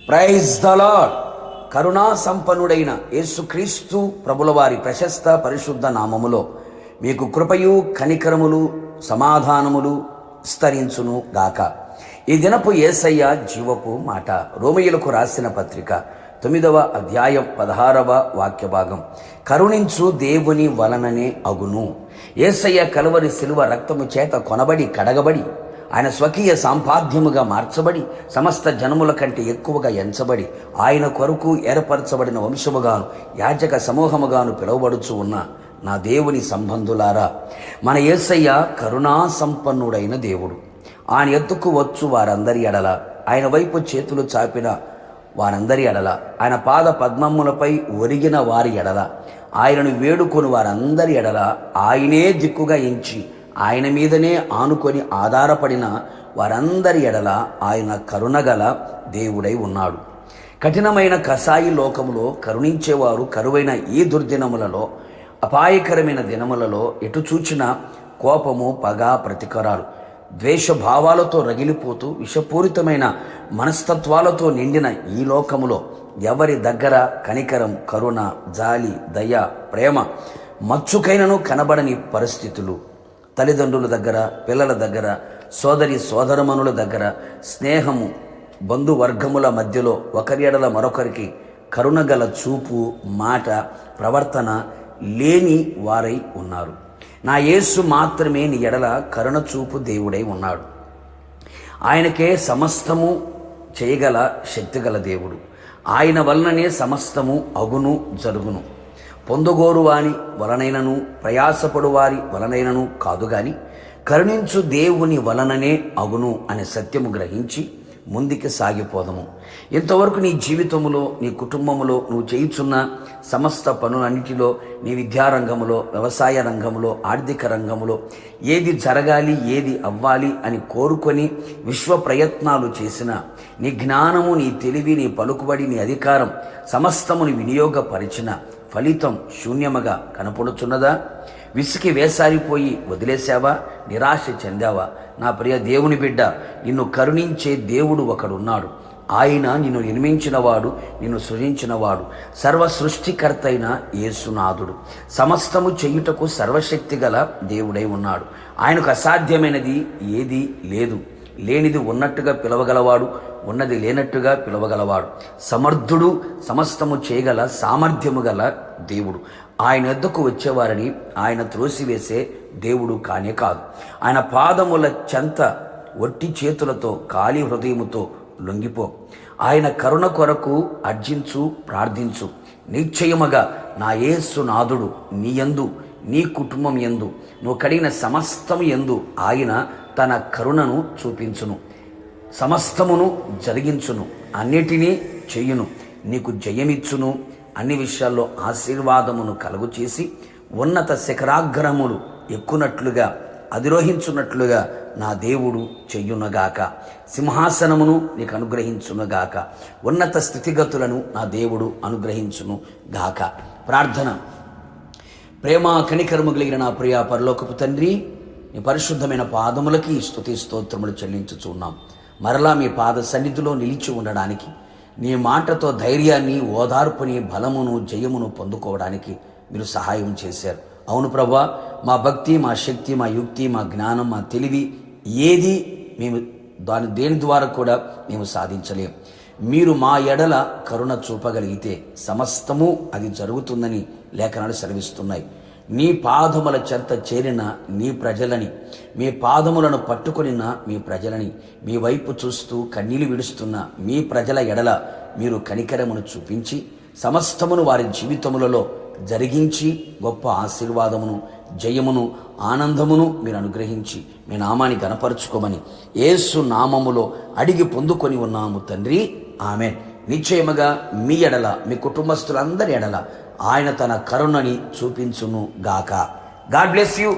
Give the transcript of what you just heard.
Praise the lord. కరుణా సంపన్నుడైన యేసుక్రీస్తు ప్రభుల వారి ప్రశస్త పరిశుద్ధ నామములో మీకు కృపయు కనికరములు సమాధానములు విస్తరించును గాక. ఈ దినపు యేసయ్య జీవపు మాట. రోమీయులకు రాసిన పత్రిక 9వ అధ్యాయం 16వ వాక్య భాగం. కరుణించు దేవుని వలననే అగును. యేసయ్య కలువరి శిలువ రక్తము చేత కొనబడి కడగబడి ఆయన స్వకీయ సంపాద్యముగా మార్చబడి సమస్త జనముల కంటే ఎక్కువగా ఎంచబడి ఆయన కొరకు ఏర్పరచబడిన వంశముగాను యాజక సమూహముగాను పిలువబడుచు ఉన్న నా దేవుని సంబంధులారా, మన యేసయ్య కరుణా సంపన్నుడైన దేవుడు. ఆయన ఎద్దుకు వచ్చు వారందరి ఎడల, ఆయన వైపు చేతులు చాపిన వారందరి ఎడల, ఆయన పాద పద్మములపై ఒరిగిన వారి ఎడల, ఆయనను వేడుకొని వారందరి ఎడల ఆయనే దిక్కుగా ఎంచి ఆయన మీదనే ఆనుకొని ఆధారపడిన వారందరి ఎడల ఆయన కరుణగల దేవుడై ఉన్నాడు. కఠినమైన కసాయి లోకములో కరుణించేవారు కరువైన ఈ దుర్దినములలో, అపాయకరమైన దినములలో ఎటు చూచిన కోపము, పగ, ప్రతీకారాలు, ద్వేషభావాలతో రగిలిపోతూ విషపూరితమైన మనస్తత్వాలతో నిండిన ఈ లోకములో ఎవరి దగ్గర కనికరం, కరుణ, జాలి, దయ, ప్రేమ మచ్చుకైనను కనబడని పరిస్థితులు, తల్లిదండ్రుల దగ్గర, పిల్లల దగ్గర, సోదరి సోదరమనుల దగ్గర, స్నేహము, బంధువర్గముల మధ్యలో ఒకరి ఎడల మరొకరికి కరుణగల చూపు, మాట, ప్రవర్తన లేని వారై ఉన్నారు. నా యేసు మాత్రమే నీ ఎడల కరుణ చూపు దేవుడై ఉన్నాడు. ఆయనకే సమస్తము చేయగల శక్తిగల దేవుడు. ఆయన వలననే సమస్తము అగును జరుగును. పొందుగోరు వాని వలనైనను ప్రయాసపడు వారి వలనైనను కాదు గాని కరుణించు దేవుని వలననే అగును అనే సత్యము గ్రహించి ముందుకు సాగిపోదము. ఇంతవరకు నీ జీవితములో, నీ కుటుంబములో నువ్వు చేయుచున్న సమస్త పనులన్నిటిలో, నీ విద్యారంగములో, వ్యవసాయ రంగంలో, ఆర్థిక రంగంలో ఏది జరగాలి, ఏది అవ్వాలి అని కోరుకొని విశ్వ ప్రయత్నాలు చేసిన నీ జ్ఞానము, నీ తెలివి, నీ పలుకుబడి, నీ అధికారం సమస్తముని వినియోగపరిచిన ఫలితం శూన్యముగా కనపడుచున్నదా? విసికి వేసారిపోయి వదిలేశావా? నిరాశ చెందావా? నా ప్రియ దేవుని బిడ్డ, నిన్ను కరుణించే దేవుడు ఒకడున్నాడు. ఆయన నిన్ను నిర్మించినవాడు, నిన్ను సృజించినవాడు, సర్వ సృష్టికర్త అయిన యేసునాథుడు. సమస్తము చెయ్యుటకు సర్వశక్తి గల దేవుడై ఉన్నాడు. ఆయనకు అసాధ్యమైనది ఏదీ లేదు. లేనిది ఉన్నట్టుగా పిలవగలవాడు, ఉన్నది లేనట్టుగా పిలవగలవాడు. సమర్థుడు, సమస్తము చేయగల సామర్థ్యము గల దేవుడు. ఆయన వద్దకు వచ్చేవారిని ఆయన త్రోసివేసే దేవుడు కానే కాదు. ఆయన పాదముల చెంత ఒట్టి చేతులతో, ఖాళీ హృదయముతో లొంగిపో. ఆయన కరుణ కొరకు అర్జించు, ప్రార్థించు. నిశ్చయముగా నా యేసు నాథుడు నీ యందు, నీ కుటుంబం యందు, నువ్వు కడిగిన సమస్తము యందు ఆయన తన కరుణను చూపించును, సమస్తమును జరిగించును, అన్నిటినీ చెయ్యును, నీకు జయమిచ్చును, అన్ని విషయాల్లో ఆశీర్వాదమును కలుగు చేసి ఉన్నత శిఖరాగ్రములు ఎక్కునట్లుగా, అధిరోహించున్నట్లుగా నా దేవుడు చెయ్యునగాక. సింహాసనమును నీకు అనుగ్రహించునుగాక. ఉన్నత స్థితిగతులను నా దేవుడు అనుగ్రహించును గాక. ప్రార్థన. ప్రేమ కనికరము కలిగిన నా ప్రియ పరలోకపు తండ్రి, నీ పరిశుద్ధమైన పాదములకి స్తుతి స్తోత్రములు చెల్లించుచున్నాం. మరలా మీ పాద సన్నిధిలో నిలిచి ఉండడానికి, నీ మాటతో ధైర్యాన్ని, ఓదార్పుని, బలమును, జయమును పొందుకోవడానికి మీరు సహాయం చేశారు. అవును ప్రభా, మా భక్తి, మా శక్తి, మా యుక్తి, మా జ్ఞానం, మా తెలివి ఏది మేము దేని ద్వారా కూడా మేము సాధించలేం. మీరు మా ఎడల కరుణ చూపగలిగితే సమస్తము అది జరుగుతుందని లేఖనాలు సెలవిస్తున్నాయి. నీ పాదముల చెంత చేరిన నీ ప్రజలని, మీ పాదములను పట్టుకొనిన మీ ప్రజలని, మీ వైపు చూస్తూ కన్నీళ్లు విడుస్తున్న మీ ప్రజల ఎడల మీరు కనికరమును చూపించి సమస్తమును వారి జీవితములలో జరిగించి గొప్ప ఆశీర్వాదమును, జయమును, ఆనందమును మీరు అనుగ్రహించి మీ నామాన్ని గణపరుచుకోమని యేసు నామములో అడిగి పొందుకొని ఉన్నాము తండ్రి. ఆమేన్. నిశ్చయముగా మీ ఎడల, మీ కుటుంబస్తులందరి ఎడల ఆయన తన కరుణని చూపించును గాక. God bless you.